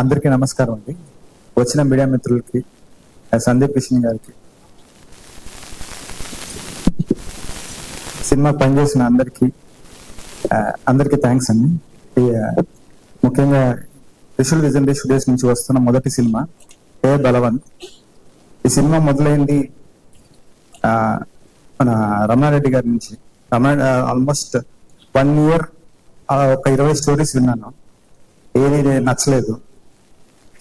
అందరికీ నమస్కారం అండి. వచ్చిన మీడియా మిత్రులకి, సందీప్ కిషన్ గారికి, సినిమా పనిచేసిన అందరికీ థ్యాంక్స్ అండి. ముఖ్యంగా త్రిశూల్ విజన్ స్టూడియోస్ నుంచి వస్తున్న మొదటి సినిమా ఏ బలవంత్. ఈ సినిమా మొదలైంది మన రమణారెడ్డి గారి నుంచి. ఆల్మోస్ట్ 1 year ఒక 20 స్టోరీస్ విన్నాను, ఏది నచ్చలేదు.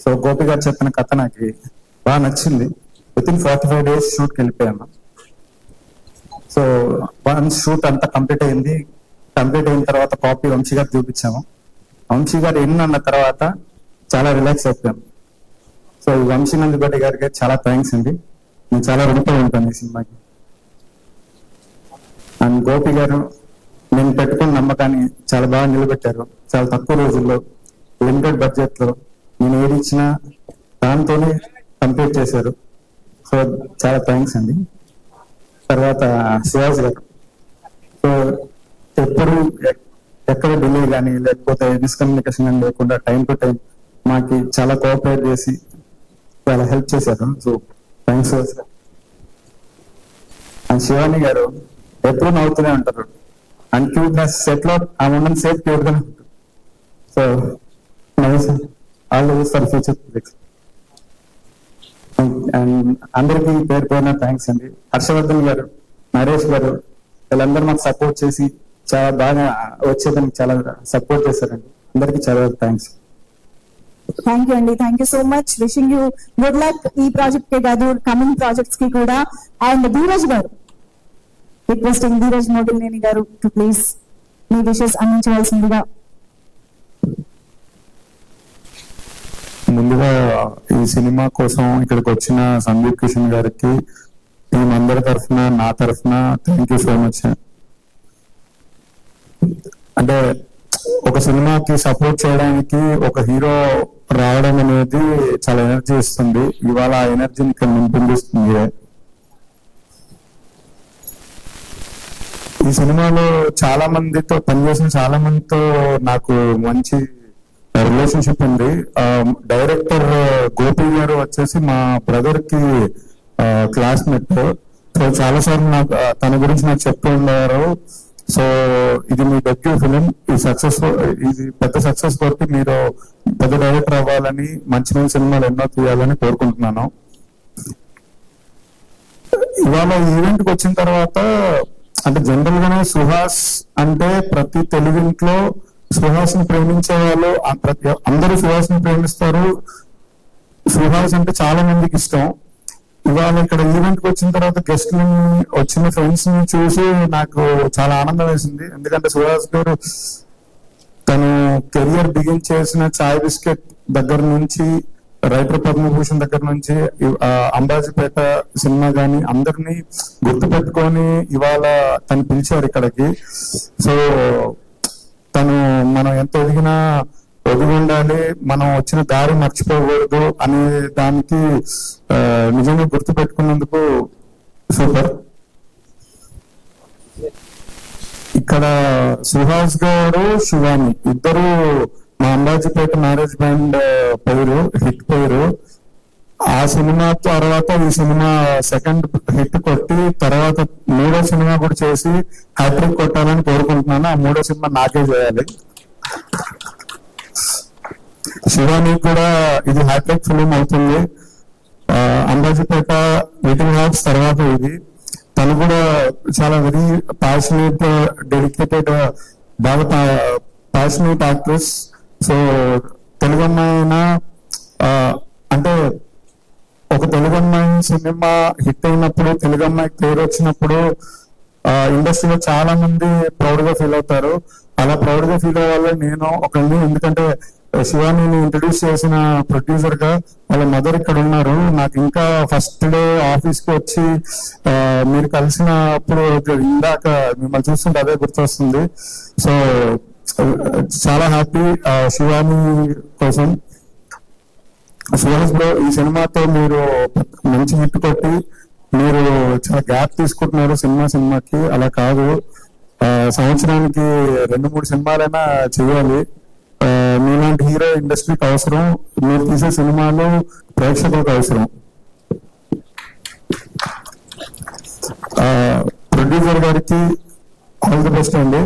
సో గోపి గారు చెప్పిన కథ నాకు బాగా నచ్చింది. విత్ ఇన్ 45 days షూట్కి వెళ్ళిపోయాను. సో వన్స్ షూట్ అంతా కంప్లీట్ అయింది. కంప్లీట్ అయిన తర్వాత కాపీ వంశీ గారు చూపించాము. వంశీ గారు అన్న తర్వాత చాలా రిలాక్స్ అయిపోయాను. సో ఈ వంశీ నందిగడ్డ గారికి చాలా థ్యాంక్స్ అండి. నేను చాలా రుణపడి ఉంటాను ఈ సినిమాకి. అండ్ గోపి గారు నేను పెట్టుకున్న నమ్మకాన్ని చాలా బాగా నిలబెట్టారు. చాలా తక్కువ రోజుల్లో, లిమిటెడ్ బడ్జెట్ లో నేను ఏది ఇచ్చినా దాంతోనే కంప్లీట్ చేశారు. సో చాలా థ్యాంక్స్ అండి. తర్వాత శివాజ్ గారు, సో ఎప్పుడు ఎక్కడ డిలే కానీ లేకపోతే మిస్కమ్యూనికేషన్ కానీ లేకుండా టైం టు టైం మాకి చాలా కోఆపరేట్ చేసి చాలా హెల్ప్ చేశారు. So thanks. అండ్ శివాని గారు ఎప్పుడు నవ్వుతూనే ఉంటారు. అండ్ క్యూట్నెస్ సెట్ లో ఆమె ఉన్న సేఫ్ క్యూట్ గానే ఉంటారు. So all the best for future projects. And అందరికీ పేరు పేరున థ్యాంక్స్ అండి. హర్షవర్ధన్ గారు, నరేష్ గారు, వీళ్ళందరూ మాకు సపోర్ట్ చేసి చాలా బాగా వచ్చేదానికి చాలా సపోర్ట్ చేశారండి. అందరికీ చాలా థ్యాంక్స్. థ్యాంక్ యూ అండి. Thank you so much. Wishing you good luck ఈ ప్రాజెక్ట్ కే కాదు, కమింగ్ ప్రాజెక్ట్స్ కి కూడా. అండ్ ధీరజ్ గారు, రిక్వెస్టింగ్ ధీరజ్ మోగిలినేని గారు టు ప్లీజ్ మీ విషెస్ అందించవలసిందిగా. ముందుగా ఈ సినిమా కోసం ఇక్కడికి వచ్చిన సందీప్ కిషన్ గారికి టీం అందరి తరఫున, నా తరఫున థ్యాంక్ యూ సో మచ్. అంటే ఒక సినిమాకి సపోర్ట్ చేయడానికి ఒక హీరో రావడం అనేది చాలా ఎనర్జీ ఇస్తుంది. ఇవాళ ఆ ఎనర్జీని ఇక్కడ నింపిస్తుంది. ఈ సినిమాలో చాలా మందితో పనిచేసిన చాలా మందితో నాకు మంచి రిలేషన్షిప్ ఉంది. డైరెక్టర్ గోపి గారు వచ్చేసి మా బ్రదర్ కి క్లాస్మేట్. సో చాలా సార్లు నాకు తన గురించి నాకు చెప్తూ ఉండేవారు. సో ఇది మీ డెబ్యూ ఫిలిం, ఇది పెద్ద సక్సెస్ కొట్టి మీరు పెద్ద డైరెక్టర్ అవ్వాలని, మంచి మంచి సినిమాలు ఎన్నో తీయాలని కోరుకుంటున్నాను. ఇవాళ ఈవెంట్కి వచ్చిన తర్వాత అంటే జనరల్ గానే సుహాస్ అంటే ప్రతి తెలుగు ఇంట్లో సుహాస్ ని ప్రేమించే వాళ్ళు అందరూ సుహాస్ ని ప్రేమిస్తారు. సుహాస్ అంటే చాలా మందికి ఇష్టం. ఇవాళ ఇక్కడ ఈవెంట్ కి వచ్చిన తర్వాత గెస్ట్ ని, వచ్చిన ఫ్రెండ్స్ ని చూసి నాకు చాలా ఆనందం వేసింది. ఎందుకంటే సుహాస్ గారు తను కెరియర్ బిగిన్ చేసిన చాయ్ బిస్కెట్ దగ్గర నుంచి, రైటర్ పద్మభూషణ్ దగ్గర నుంచి, అంబాజీపేట సినిమా గాని అందరినీ గుర్తు పెట్టుకొని ఇవాళ తను పిలిచారు ఇక్కడికి. సో తను మనం ఎంత ఎదిగినా ఒదిగి ఉండాలి, మనం వచ్చిన దారి మర్చిపోకూడదు అనే దానికి నిజంగా గుర్తు పెట్టుకున్నందుకు సూపర్. ఇక్కడ సుహాస్ గారు, శివాని ఇద్దరు మా అంబాజీపేట మ్యారేజ్ బ్యాండ్ హిట్ పోయారు. ఆ సినిమా తర్వాత ఈ సినిమా సెకండ్ హిట్ కొట్టి తర్వాత 3వ సినిమా కూడా చేసి హ్యాట్రిక్ కొట్టాలని కోరుకుంటున్నాను. ఆ 3వ సినిమా నాకే చేయాలి. శివాని కూడా ఇది హ్యాట్రిక్ ఫిలిం అవుతుంది. అంబాజీపేట లిటిల్ హార్ట్స్ తర్వాత ఇది. తను కూడా చాలా వెరీ ప్యాషనేట్, డెడికేటెడ్, బాగా ప్యాషనేట్ యాక్ట్రెస్. సో తెలుగు అమ్మాయినా అంటే ఒక తెలుగు అమ్మాయి సినిమా హిట్ అయినప్పుడు, తెలుగు అమ్మాయికి పేరు వచ్చినప్పుడు ఇండస్ట్రీలో చాలా మంది ప్రౌడ్ గా ఫీల్ అవుతారు. అలా ప్రౌడ్ గా ఫీల్ అవ్వాలి నేను ఒకరిని. ఎందుకంటే శివాని ఇంట్రడ్యూస్ చేసిన ప్రొడ్యూసర్ గా వాళ్ళ మదర్ ఇక్కడ ఉన్నారు. నాకు ఇంకా ఫస్ట్ డే ఆఫీస్ కి వచ్చి మీరు కలిసినప్పుడు ఇందాక మిమ్మల్ని చూస్తుంటే అదే గుర్తొస్తుంది. సో చాలా హ్యాపీ శివాని కోసం. సుహాస్ బ్రో, ఈ సినిమాతో మీరు మంచి హిట్ కొట్టి మీరు చాలా గ్యాప్ తీసుకుంటున్నారు సినిమాకి. అలా కాదు, సంవత్సరానికి 2-3 సినిమాలైనా చేయాలి. మీలాంటి హీరో ఇండస్ట్రీకి అవసరం, మీరు తీసే సినిమాలు ప్రేక్షకులకు అవసరం. ప్రొడ్యూసర్ గారికి ఆల్ ది బెస్ట్ అండి.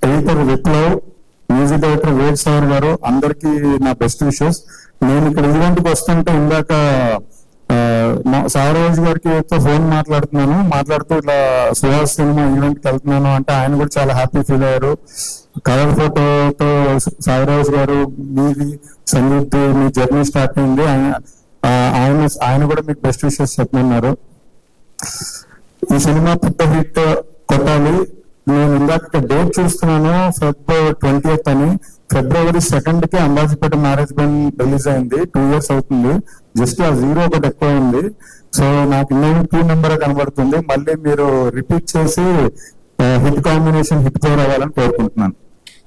Editor Viplav, music director Ved sir గారు, అందరికీ నా బెస్ట్ విషెస్. నేను ఇక్కడ ఈవెంట్కి వస్తుంటే ఇందాక సావరాజ్ గారికి ఫోన్ మాట్లాడుతూ ఇట్లా సుహాస్ సినిమా ఈవెంట్కి వెళ్తున్నాను అంటే ఆయన కూడా చాలా హ్యాపీ ఫీల్ అయ్యారు. కలర్ ఫోటోతో సావరాజ్ గారు మీది సంగీత్ మీ జర్నీ స్టార్ట్ అయింది, ఆయన కూడా మీకు బెస్ట్ విషెస్ చెప్పమన్నారు. ఈ సినిమా పెద్ద హిట్ కొట్టాలి. నేను ఇందాక డేట్ చూస్తున్నాను, Feb 20th అని. February 2nd కి అంబాజీపేట మ్యారేజ్ బ్యాండ్ రిలీజ్ అయింది. 2 years అవుతుంది. జస్ట్ ఆ 0 ఒకటి ఎక్కువ ఉంది. సో నాకు నేను 2 నెంబర్ కనబడుతుంది. మళ్ళీ మీరు రిపీట్ చేసి హిట్ కాంబినేషన్ హిట్ తో రావాలని కోరుకుంటున్నాను.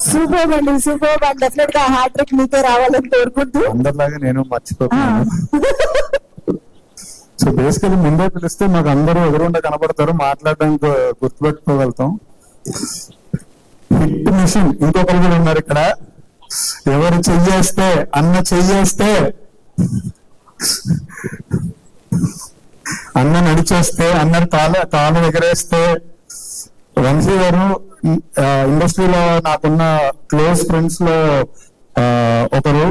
సూపర్ అండి, సూపర్. అండ్ డెఫినెట్ గా హ్యాట్రిక్ మీకే రావాలని కోరుకుంటూ అందరిలాగా నేను మర్చిపోతున్నాను. సో బేసికలీ ముందే పిలిస్తే మాకు అందరూ ఎదురుండా కనబడతారు, మాట్లాడడానికి గుర్తుపెట్టుకోగలుగుతాం. హిట్ మిషన్ ఇంకొకరు కూడా ఉన్నారు ఇక్కడ. ఎవరు చెయ్యేస్తే అన్న చెయ్యేస్తే అన్న నడిచేస్తే అన్న కాలు ఎగరేస్తే వంశీ గారు ఇండస్ట్రీలో నాకున్న క్లోజ్ ఫ్రెండ్స్ లో ఒకరు.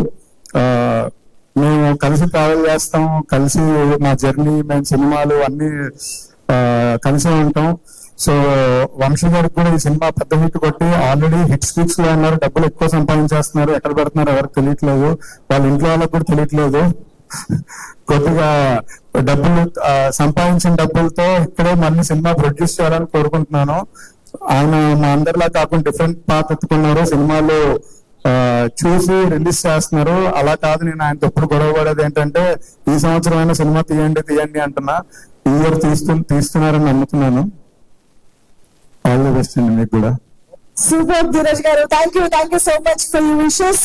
మేము కలిసి ట్రావెల్ చేస్తాం, కలిసి మా జర్నీ, మేము సినిమాలు అన్ని కలిసే ఉంటాం. సో వంశీ గారికి కూడా ఈ సినిమా పెద్ద హిట్ కొట్టి ఆల్రెడీ హిట్ స్పీక్స్ లో ఉన్నారు, డబ్బులు ఎక్కువ సంపాదించేస్తున్నారు. ఎక్కడ పెడుతున్నారు ఎవరికి తెలియట్లేదు, వాళ్ళ ఇంట్లో వాళ్ళకి కూడా తెలియట్లేదు. కొద్దిగా డబ్బులు సంపాదించిన డబ్బులతో ఇక్కడే మళ్ళీ సినిమా ప్రొడ్యూస్ చేయాలని కోరుకుంటున్నాను. ఆయన మా అందరిలా కాకుండా డిఫరెంట్ పాత్ ఎత్తుకున్నారు, సినిమాలు చూసి రిలీజ్ చేస్తున్నారు. అలా కాదు, నేను ఆయనతో ఎప్పుడు గొడవ పడేది ఏంటంటే ఈ సంవత్సరం అయినా సినిమా తీయండి అంటున్నా. ఈ ఇయర్ తీస్తున్నారని నమ్ముతున్నాను. ఆల్ ది బెస్ట్ అండి మీకు కూడా. సూపర్ ధీరజ్ గారు, thank you so much for you wishes.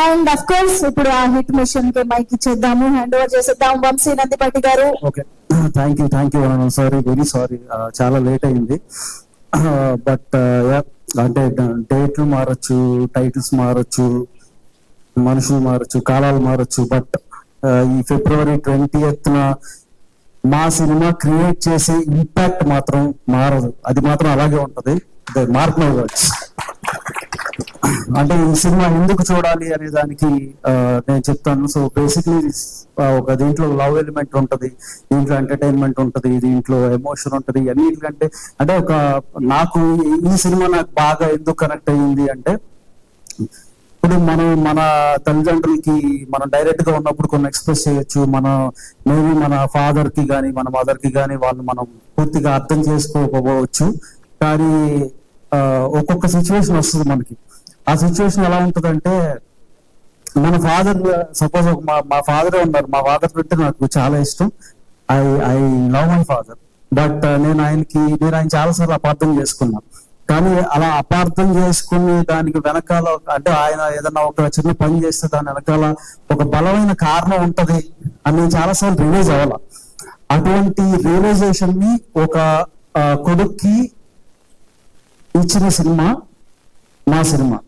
And of course ఇప్పుడు ఆ హిట్ మిషన్ కి మైక్ ఇచ్చేద్దాము, హ్యాండ్ ఓవర్ చేసేద్దాం వంశీ నందిపాటి గారు. Okay, thank you sorry, very sorry, చాలా లేట్ అయింది. బట్ అంటే డేట్లు మారచ్చు, టైటిల్స్ మారచ్చు, మనుషులు మారచ్చు, కాలాలు మారచ్చు. బట్ ఈ February 20th మా సినిమా క్రియేట్ చేసే ఇంపాక్ట్ మాత్రం మారదు, అది మాత్రం అలాగే ఉంటది. Mark my words. అంటే ఈ సినిమా ఎందుకు చూడాలి అనే దానికి నేను చెప్తాను. సో బేసిక్లీ ఒక దీంట్లో లవ్ ఎలిమెంట్ ఉంటది, దీంట్లో ఎంటర్టైన్మెంట్ ఉంటది, దీంట్లో ఎమోషన్ ఉంటది. అన్నిటికంటే అంటే నాకు ఈ సినిమా నాకు బాగా ఎందుకు కనెక్ట్ అయ్యింది అంటే, ఇప్పుడు మన తల్లిదండ్రులకి మనం డైరెక్ట్ గా ఉన్నప్పుడు కొన్ని ఎక్స్ప్రెస్ చేయొచ్చు, మేబీ మన ఫాదర్ కి కానీ మన మదర్ కి కానీ వాళ్ళు మనం పూర్తిగా అర్థం చేసుకోకపోవచ్చు. కానీ ఒక్కొక్క సిచ్యువేషన్ వస్తుంది మనకి. ఆ సిచ్యువేషన్ ఎలా ఉంటదంటే, మన ఫాదర్ సపోజ్ మా ఫాదరే ఉన్నారు, మా ఫాదర్ అంటే నాకు చాలా ఇష్టం, I love my father. But నేను ఆయన చాలాసార్లు అపార్థం చేసుకున్నాను. కానీ అలా అపార్థం చేసుకుని దానికి వెనకాల అంటే ఆయన ఏదన్నా ఒక చిన్న పని చేస్తే దాని వెనకాల ఒక బలమైన కారణం ఉంటది అని చాలాసార్లు రియలైజ్ అవ్వాల. అటువంటి రియలైజేషన్ ని ఒక కొడుక్కి ఇచ్చిన సినిమా మా సినిమా.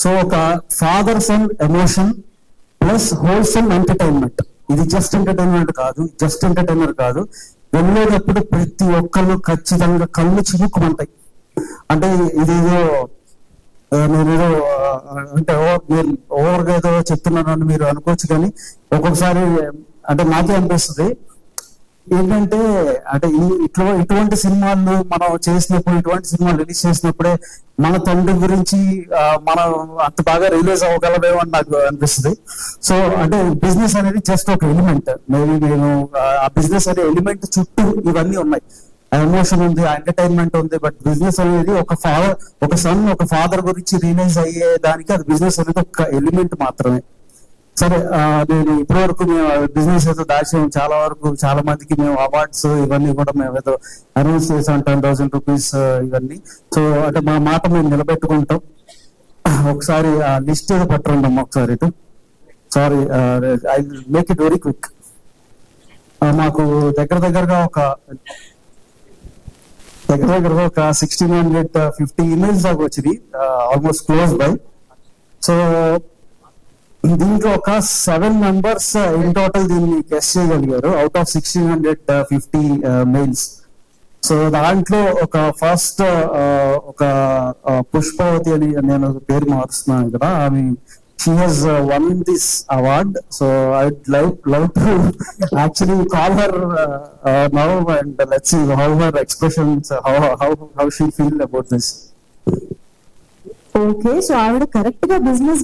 సో ఒక father son emotion plus wholesome entertainment. ఇది జస్ట్ ఎంటర్టైన్మెంట్ కాదు, జస్ట్ ఎంటర్టైనర్ కాదు. వెళ్ళేటప్పుడు ప్రతి ఒక్కళ్ళు ఖచ్చితంగా కళ్ళు చిముక్కుమంటాయి. అంటే ఇదేదో నేనేదో అంటే నేను ఓవర్గా ఏదో చెప్తున్నాను అని మీరు అనుకోవచ్చు, కానీ ఒక్కొక్కసారి అంటే నాకే అనిపిస్తుంది ఏంటంటే, అంటే ఇటువంటి సినిమాలు మనం చేసినప్పుడు, ఇటువంటి సినిమాలు రిలీజ్ చేసినప్పుడే మన తండ్రి గురించి మనం అంత బాగా రిలీజ్ అవ్వగలమేమో అని నాకు అనిపిస్తుంది. సో అంటే బిజినెస్ అనేది జస్ట్ ఒక ఎలిమెంట్. మేబీ నేను ఆ బిజినెస్ అనే ఎలిమెంట్ చుట్టూ ఇవన్నీ ఉన్నాయి. ఎమోషన్ ఉంది, ఎంటర్టైన్మెంట్ ఉంది. బట్ బిజినెస్ అనేది ఒక సన్ ఒక ఫాదర్ గురించి రిలీజ్ అయ్యే దానికి అది బిజినెస్ అనేది ఒక ఎలిమెంట్ మాత్రమే. సరే, నేను ఇప్పటి వరకు మేము బిజినెస్ ఏదో దాచాము, చాలా మందికి మేము అవార్డ్స్ ఇవన్నీ కూడా మేము ఏదో అనౌన్స్ చేసాం, 10,000 రూపీస్ ఇవన్నీ. సో అంటే మా మాట మేము నిలబెట్టుకుంటాం. ఒకసారి ఆ లిస్ట్ ఏదో పట్టుకుంటాం ఒకసారి ఇటు. Sorry, I make it very quick. మాకు దగ్గరగా ఒక దగ్గర దగ్గర ఒక 1650 ఈమెయిల్స్ దాకా వచ్చింది, ఆల్మోస్ట్ క్లోజ్ బై. సో దీంట్లో ఒక 7 మెంబర్స్ ఇన్ టోటల్ దీన్ని గెస్ట్ చేయగలిగారు అవుట్ ఆఫ్ 1650 మెయిల్స్. సో దాంట్లో ఒక ఫస్ట్ ఒక పుష్పవతి అని నేను పేరు మారుస్తున్నాను ఇక్కడ, ఆమె she has won this award. So I'd love to actually call her now and let's see how her expressions, how she feel about this. Okay, so ఆవిడ correct గా బిజినెస్